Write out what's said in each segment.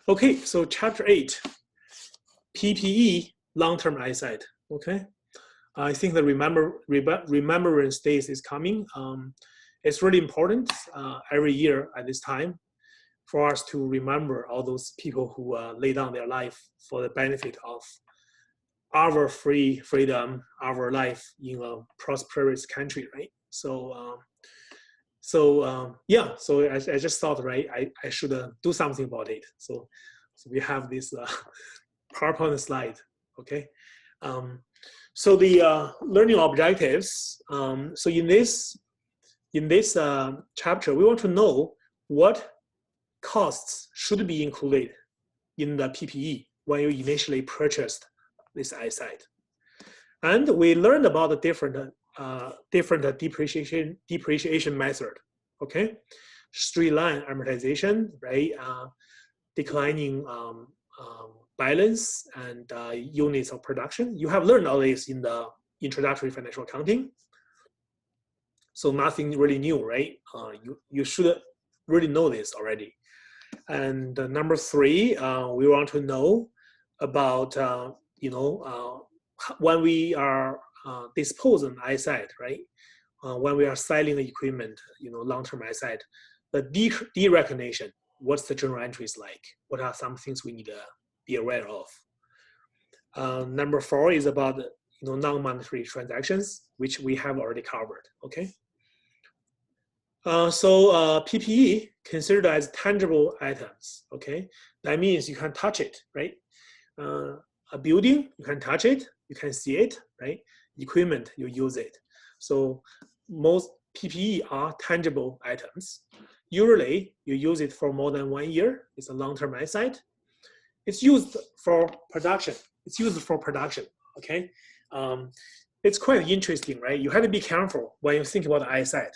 Okay, so chapter 8, PPE, long-term eyesight. Okay, I think the remembrance days is coming. It's really important every year at this time for us to remember all those people who lay down their life for the benefit of our freedom, our life in a prosperous country, right? So, yeah, so I just thought, right, I should do something about it. So we have this PowerPoint slide, okay? So the learning objectives. So in this chapter, we want to know what costs should be included in the PPE when you initially purchased this eyesight. And we learned about the different depreciation method, okay? Straight line amortization, right? Declining balance and units of production. You have learned all this in the introductory financial accounting. So nothing really new, right? You should really know this already. And number 3, we want to know about, when we are disposing eyesight, right? When we are selling the equipment, long-term eyesight, the derecognition, what's the journal entries like? What are some things we need to be aware of? Number 4 is about, non-monetary transactions, which we have already covered, okay? So PPE considered as tangible items, okay? That means you can touch it, right? A building, you can touch it, you can see it, right? Equipment, you use it. So most PPE are tangible items. Usually, you use it for more than 1 year. It's a long-term eyesight. It's used for production. Okay? It's quite interesting, right? You have to be careful when you think about eyesight.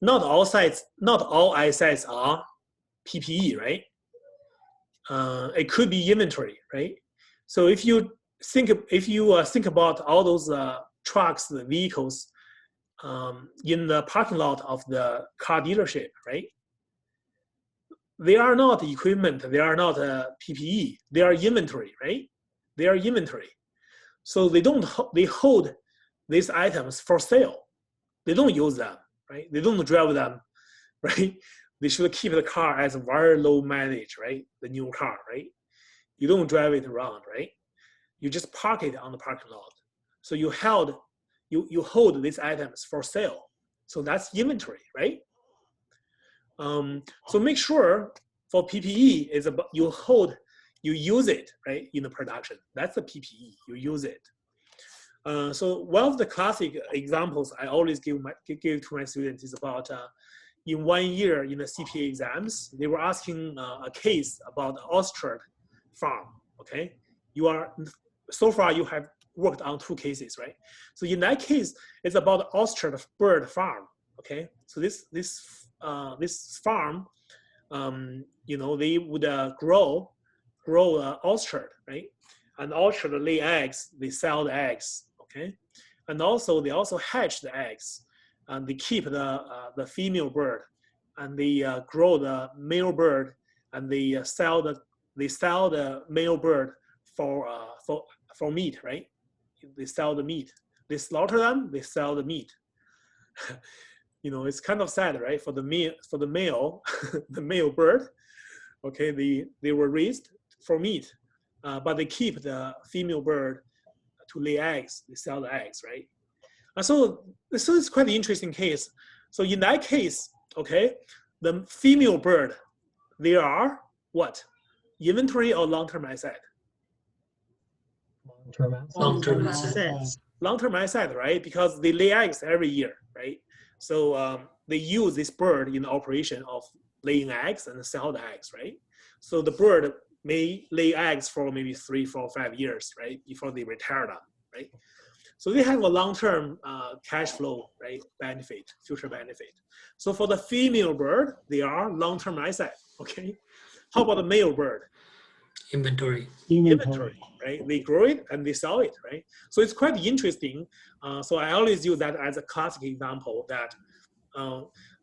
Not all eyesights are PPE, right? It could be inventory, right? So if you think about all those trucks, the vehicles in the parking lot of the car dealership, right? They are not equipment. They are not PPE. They are inventory, right? They are inventory. So they hold these items for sale. They don't use them, right? They don't drive them, right? They should keep the car as very low mileage, right? The new car, right? You don't drive it around, right? You just park it on the parking lot. So you hold these items for sale. So that's inventory, right? So make sure for PPE is about you use it, right, in the production. That's the PPE, you use it. So one of the classic examples I always give to my students is about in 1 year in the CPA exams, they were asking a case about orchard farm, okay? So far you have worked on 2 cases, right? So in that case, it's about orchard bird farm, okay? So this farm, they would grow orchard, right? And orchard lay eggs, they sell the eggs, okay? And also they also hatch the eggs, and they keep the female bird, and they grow the male bird, and they sell the male bird for meat, right? They sell the meat. They slaughter them, they sell the meat. It's kind of sad, right? For the male, the male bird, okay, they were raised for meat, but they keep the female bird to lay eggs. They sell the eggs, right? And so it's quite an interesting case. So in that case, okay, the female bird, they are what? Inventory or long-term asset? Long-term assets. Long-term asset, right? Because they lay eggs every year, right? So they use this bird in the operation of laying eggs and sell the eggs, right? So the bird may lay eggs for maybe 3, 4, 5 years, right? Before they retire them, right? So they have a long-term cash flow, right? Benefit, future benefit. So for the female bird, they are long-term asset, okay? How about the male bird? Inventory, right? They grow it and they sell it, right? So it's quite interesting. So I always use that as a classic example that,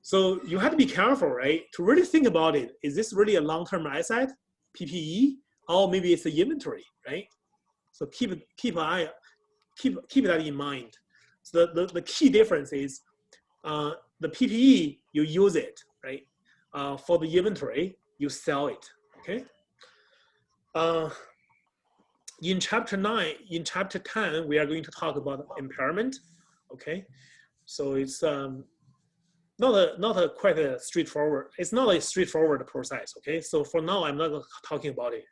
so you have to be careful, right? To really think about it. Is this really a long-term asset PPE, or maybe it's the inventory, right? So keep that in mind. So the key difference is the PPE, you use it, right? For the inventory, you sell it, okay? In chapter 10, we are going to talk about impairment, okay? So it's not a quite a straightforward, it's not a straightforward process, okay? So for now, I'm not talking about it,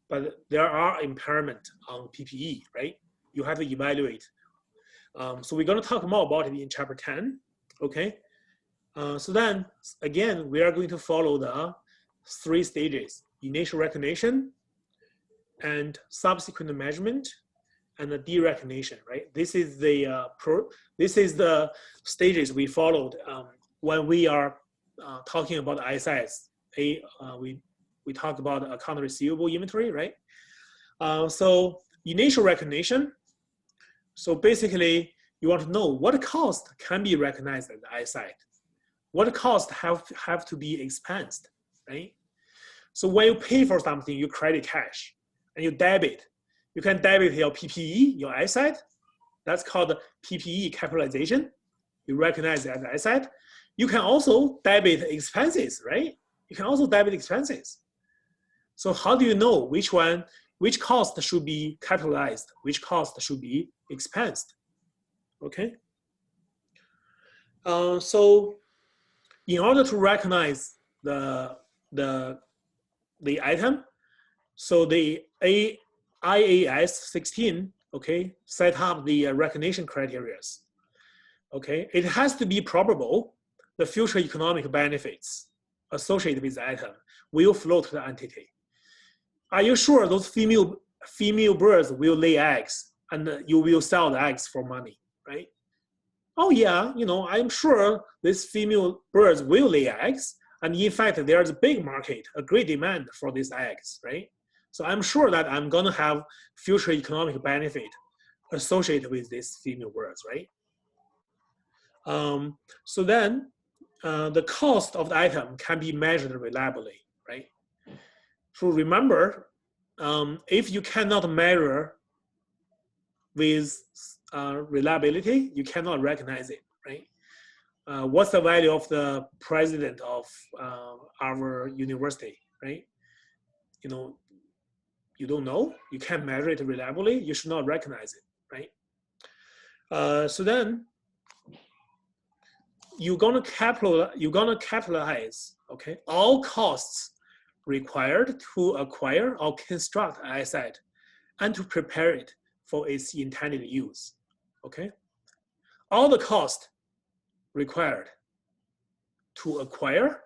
but there are impairment on PPE, right? You have to evaluate. So we're gonna talk more about it in chapter 10, okay? So then, again, we are going to follow the 3 stages: initial recognition, and subsequent measurement, and the derecognition, right? This is the stages we followed when we are talking about ISIS. We talked about account receivable inventory, right? So initial recognition. So basically, you want to know what cost can be recognized at the ISIT. What costs have to be expensed, right? So when you pay for something, you credit cash and you debit. You can debit your PPE, your asset. That's called PPE capitalization. You recognize it as an asset. You can also debit expenses, right? You can also debit expenses. So how do you know which cost should be capitalized, which cost should be expensed? Okay. So in order to recognize the item, so the IAS 16, okay, set up the recognition criteria. Okay, it has to be probable the future economic benefits associated with the item will flow to the entity. Are you sure those female birds will lay eggs and you will sell the eggs for money, right? Oh yeah, I'm sure these female birds will lay eggs, and in fact, there's a big market, a great demand for these eggs, right? So I'm sure that I'm gonna have future economic benefit associated with these female birds, right? So then the cost of the item can be measured reliably, right? So remember, if you cannot measure with reliability, you cannot recognize it, right? What's the value of the president of our university, right? You don't know, you can't measure it reliably, you should not recognize it, right? So then you're gonna capitalize, okay, all costs required to acquire or construct an asset and to prepare it for its intended use, okay? All the cost required to acquire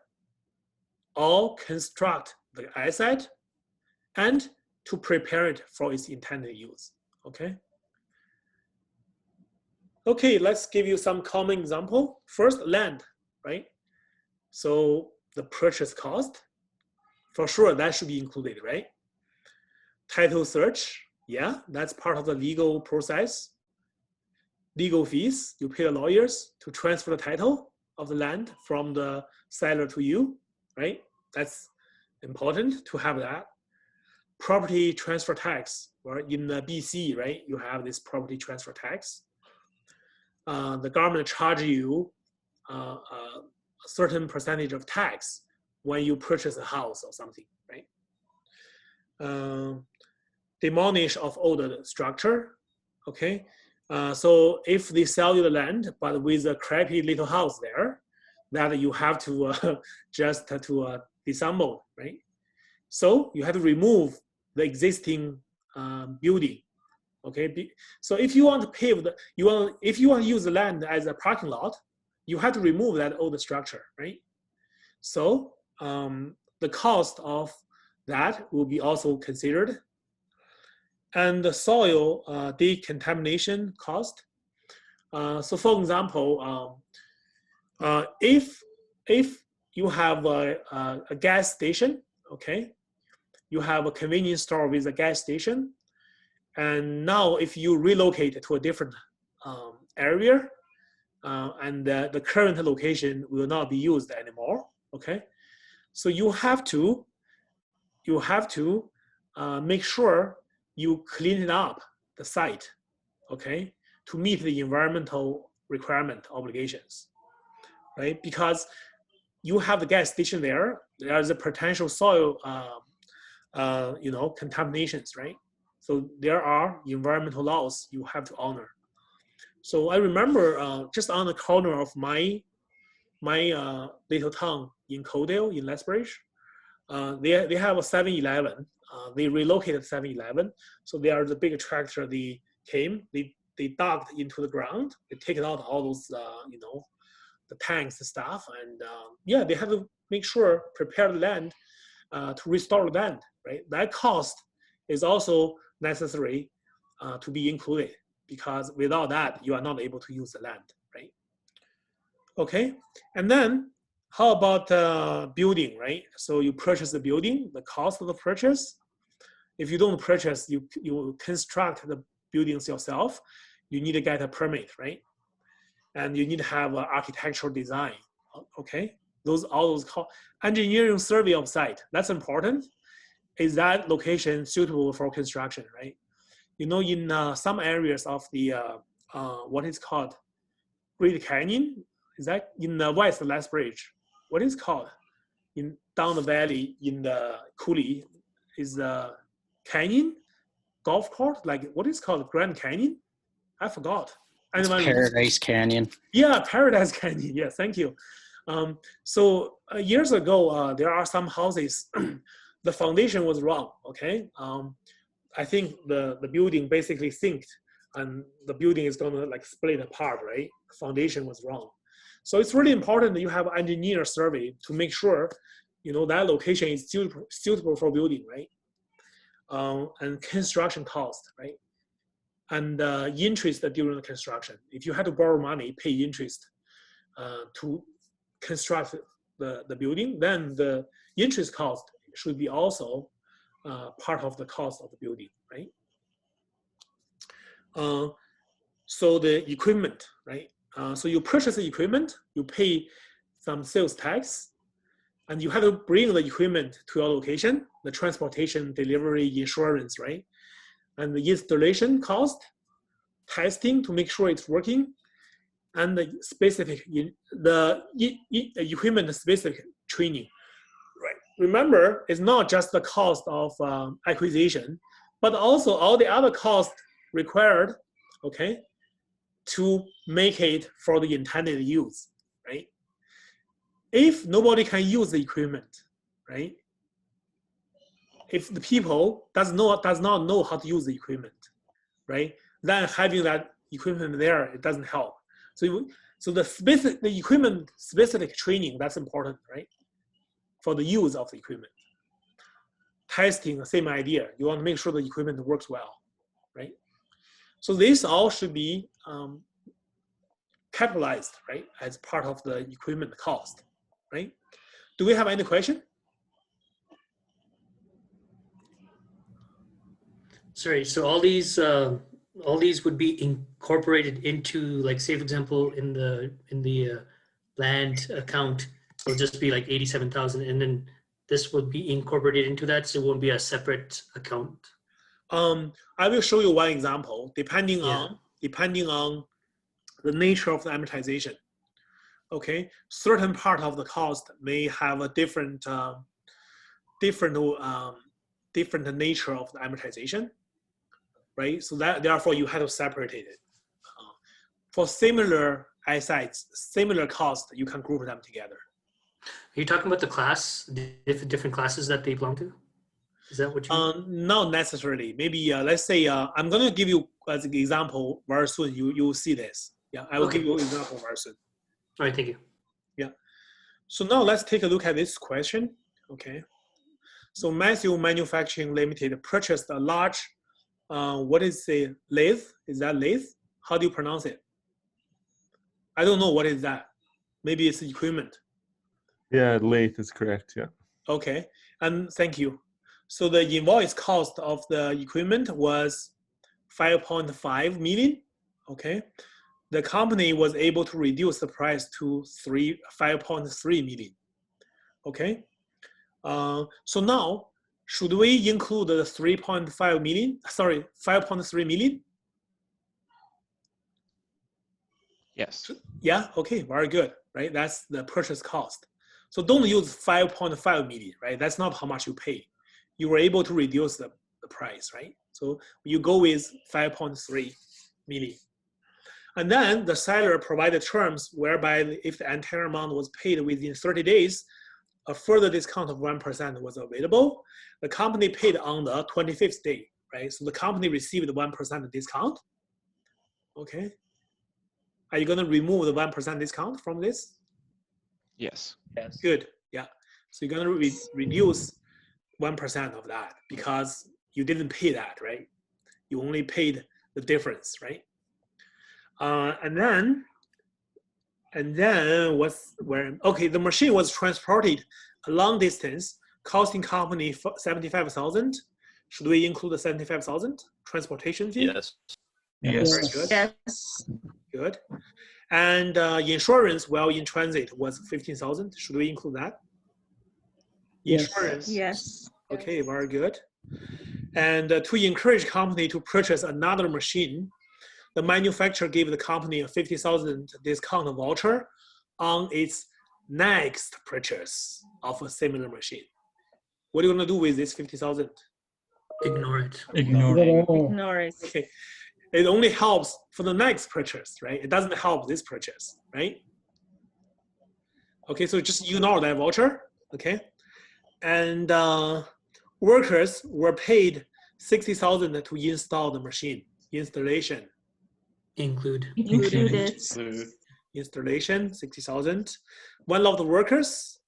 or construct the asset and to prepare it for its intended use, okay? Okay, let's give you some common example. First, land, right? So the purchase cost, for sure, that should be included, right? Title search, yeah, that's part of the legal process. Legal fees, you pay the lawyers to transfer the title of the land from the seller to you, right? That's important to have that. Property transfer tax, or in the BC, right? You have this property transfer tax. The government charge you a certain percentage of tax when you purchase a house or something, right? Demolish of older structure, okay? So if they sell you the land, but with a crappy little house there, that you have to just to disassemble, right? So you have to remove the existing building, okay? So if you want to pave if you want to use the land as a parking lot, you have to remove that old structure, right? So the cost of that will be also considered. And the soil decontamination cost. So for example, if you have a gas station, okay, you have a convenience store with a gas station, and now if you relocate to a different area, and the current location will not be used anymore, okay, so you have to you have to make sure you clean it up, the site, okay, to meet the environmental requirement obligations, right? Because you have the gas station there, there's a potential soil, contaminations, right? So there are environmental laws you have to honor. So I remember just on the corner of my little town in Codale, in Lethbridge, they have a 7-Eleven. They relocated 7-Eleven. So they are the big tractor. They came, they dug into the ground. They take out all those, the tanks and stuff. And yeah, they have to make sure, prepare the land to restore the land, right? That cost is also necessary to be included, because without that, you are not able to use the land, right? Okay, and then how about building, right? So you purchase the building, the cost of the purchase. If you don't purchase, you construct the buildings yourself, you need to get a permit, right? And you need to have an architectural design, okay? All those engineering survey of site, that's important. Is that location suitable for construction, right? You know, in some areas of the, what is called Great Canyon, is that in the West Lethbridge? What is called in down the valley in the coulee is the canyon golf course? Like what is called Grand Canyon? I forgot. It's Paradise Canyon. Yeah, Paradise Canyon. Yeah, thank you. So years ago, there are some houses. The foundation was wrong. Okay, I think the building basically sinked, and the building is gonna like split apart. Right, foundation was wrong. So it's really important that you have engineer survey to make sure, that location is suitable for building, right? And construction cost, right? And interest during the construction. If you had to borrow money, pay interest to construct the building, then the interest cost should be also part of the cost of the building, right? So the equipment, right? So you purchase the equipment, you pay some sales tax, and you have to bring the equipment to your location, the transportation, delivery, insurance, right? And the installation cost, testing to make sure it's working, and the specific, the equipment specific training, right? Remember, it's not just the cost of acquisition, but also all the other costs required, okay, to make it for the intended use, right? If nobody can use the equipment, right? If the people does not know how to use the equipment, right? Then having that equipment there, it doesn't help. So the equipment specific training, that's important, right? For the use of the equipment. Testing, the same idea. You want to make sure the equipment works well, right? So this all should be capitalized, right, as part of the equipment cost, right? Do we have any question? Sorry, so all these would be incorporated into, like, say for example, in the land account, it'll just be like 87,000, and then this would be incorporated into that, so it won't be a separate account. I will show you one example, depending on the nature of the amortization. Okay, certain part of the cost may have a different nature of the amortization, right? So that therefore you have to separate it. For similar assets, similar cost, you can group them together. Are you talking about the class, different classes that they belong to? Is that what you mean? Not necessarily. Maybe let's say I'm going to give you as an example very soon. You will see this. Yeah, I will give you an example very soon. All right, thank you. Yeah. So now let's take a look at this question. Okay. So Matthew Manufacturing Limited purchased a large, what is the lathe? Is that lathe? How do you pronounce it? I don't know what is that. Maybe it's equipment. Yeah, lathe is correct. Yeah. Okay, and thank you. So the invoice cost of the equipment was 5.5 million. Okay, the company was able to reduce the price to 5.3 million. Okay, so now should we include the 3.5 million? Sorry, 5.3 million? Yes. Yeah, okay, very good, right? That's the purchase cost. So don't use 5.5 million, right? That's not how much you pay. You were able to reduce the price, right? So you go with 5.3 million. And then the seller provided terms whereby if the entire amount was paid within 30 days, a further discount of 1% was available. The company paid on the 25th day, right? So the company received 1% discount. Okay. Are you going to remove the 1% discount from this? Yes. Good. Yeah. So you're going to reduce 1% of that because you didn't pay that, right? You only paid the difference, right? And then what's where? Okay, the machine was transported a long distance, costing company 75,000. Should we include the 75,000 transportation fee? Yes. Yes. Very good. Yes. Good. And insurance while in transit was 15,000. Should we include that? Yes. Insurance. Yes. Okay, very good. And to encourage company to purchase another machine, the manufacturer gave the company a 50,000 discount voucher on its next purchase of a similar machine. What are you going to do with this 50,000? Ignore it. Ignore it. Ignore it. Okay, it only helps for the next purchase, right? It doesn't help this purchase, right? Okay, so just ignore that voucher, okay? And workers were paid 60,000 to install the machine. Installation. Include. Included. Installation 60,000. One of the workers,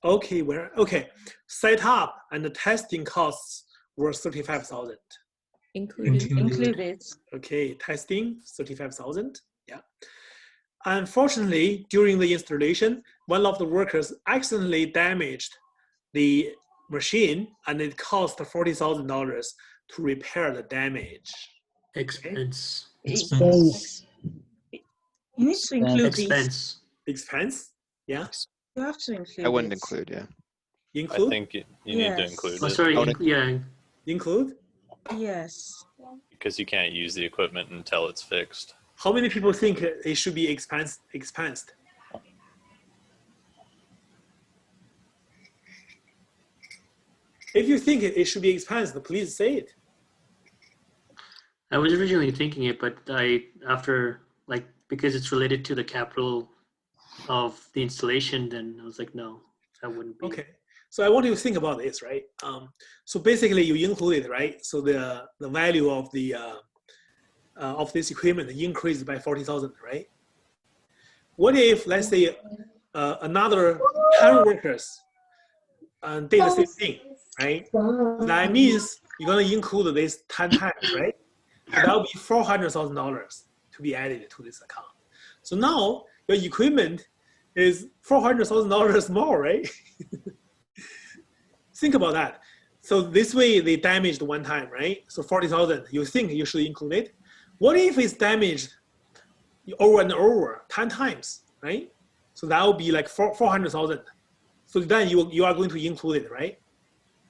okay, set up and the testing costs were 35,000. Included. Okay, testing 35,000. Yeah. Unfortunately, during the installation, one of the workers accidentally damaged the machine, and it cost $40,000 to repair the damage. Expense. Expense. You need to include these. Expense. Expense? Yeah. You have to include I wouldn't it. include, yeah. Include? I think you need to Yes. include Oh, it sorry. Own it. Yeah. Include? Yes. because you can't use the equipment until it's fixed. How many people think it should be expensed? If you think it should be expensed, please say it. I was originally thinking it, but because it's related to the capital of the installation, then I was like, no, that wouldn't be. Okay. So I want you to think about this, right? So basically, you include it, right? So the value of the of this equipment increased by 40,000, right? What if, let's say, another 10 workers did the same thing, right? That means you're gonna include this 10 times, right? So that will be $400,000 to be added to this account. So now your equipment is $400,000 more, right? Think about that. So this way they damaged one time, right? So 40,000, you think you should include it. What if it's damaged over and over 10 times, right? So that would be like 400,000. So then you are going to include it, right?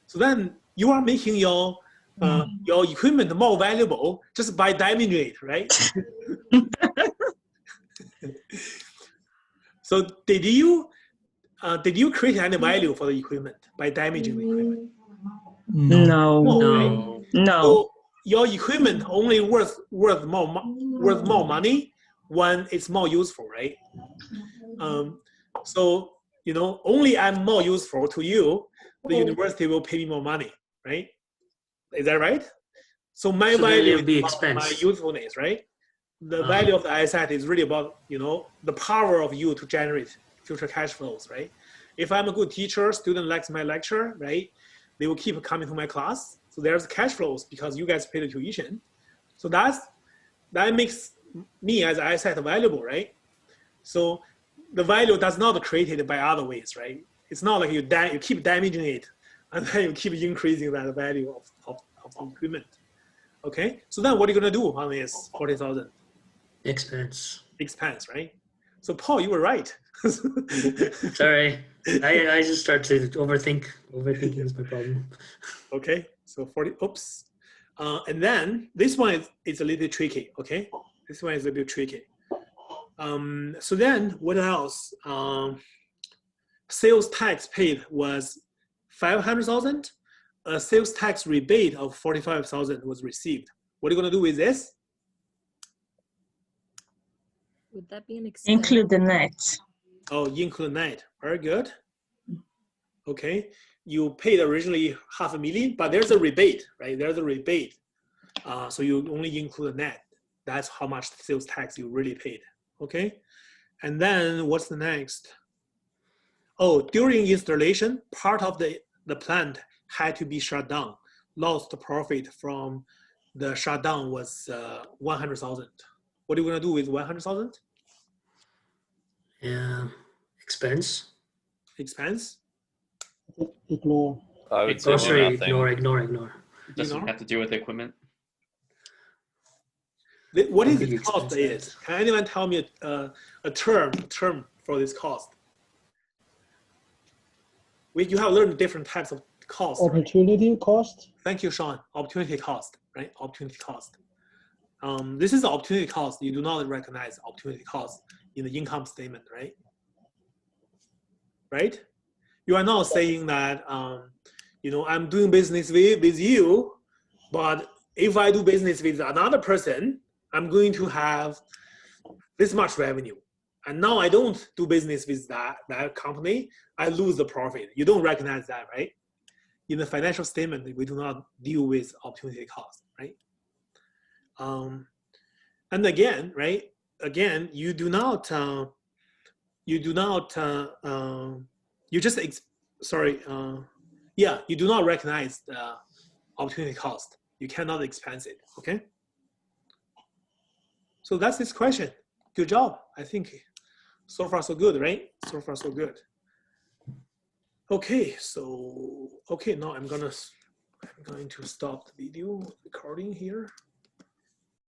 So then you are making your equipment more valuable just by damaging it, right? So did you create any value for the equipment by damaging the equipment? No. No. No. So your equipment only worth more money when it's more useful, right? So only I'm more useful to you, the university will pay me more money, right? Is that right? So my value would be is about my expense. usefulness, right? The value of the asset is really about the power of you to generate future cash flows, right? If I'm a good teacher, student likes my lecture, right? They will keep coming to my class. So there's cash flows because you guys pay the tuition. So that makes me as an asset valuable, right? So the value does not created by other ways, right? It's not like you keep damaging it and then you keep increasing that value of the equipment. Okay, so then what are you gonna do on this 40,000? Expense. Expense, right? So Paul, you were right. Sorry. I just start to overthink. Overthinking is my problem. Okay, so 40, oops. And then this one is a little tricky, okay? This one is a bit tricky. So then what else? Sales tax paid was 500,000. A sales tax rebate of 45,000 was received. What are you gonna do with this? Would that be an expense? Include the net. Oh, include net. Very good. Okay, you paid originally 500,000, but there's a rebate, right? There's a rebate. So you only include the net. That's how much sales tax you really paid. Okay, and then what's the next? Oh, during installation, part of the plant had to be shut down. Lost profit from the shutdown was 100,000. What are you gonna do with 100,000? Yeah, expense. Expense? Ignore. I would say Oh, do sorry. nothing. Ignore. Doesn't Ignore? have to do with equipment. What is Big the cost expense. is? Can anyone tell me a term for this cost? You have learned different types of cost. Right? Opportunity cost. Thank you, Sean. Opportunity cost, right? Opportunity cost. This is the opportunity cost. You do not recognize opportunity cost in the income statement, right? Right? You are not saying that, I'm doing business with you, but if I do business with another person, I'm going to have this much revenue. And now I don't do business with that company, I lose the profit. You don't recognize that, right? In the financial statement, we do not deal with opportunity cost, right? And again, right? Again, you do not you do not recognize the opportunity cost. You cannot expense it. Okay. So that's this question. Good job. I think so far so good, right? So far so good. Okay, so now I'm going to stop the video recording here.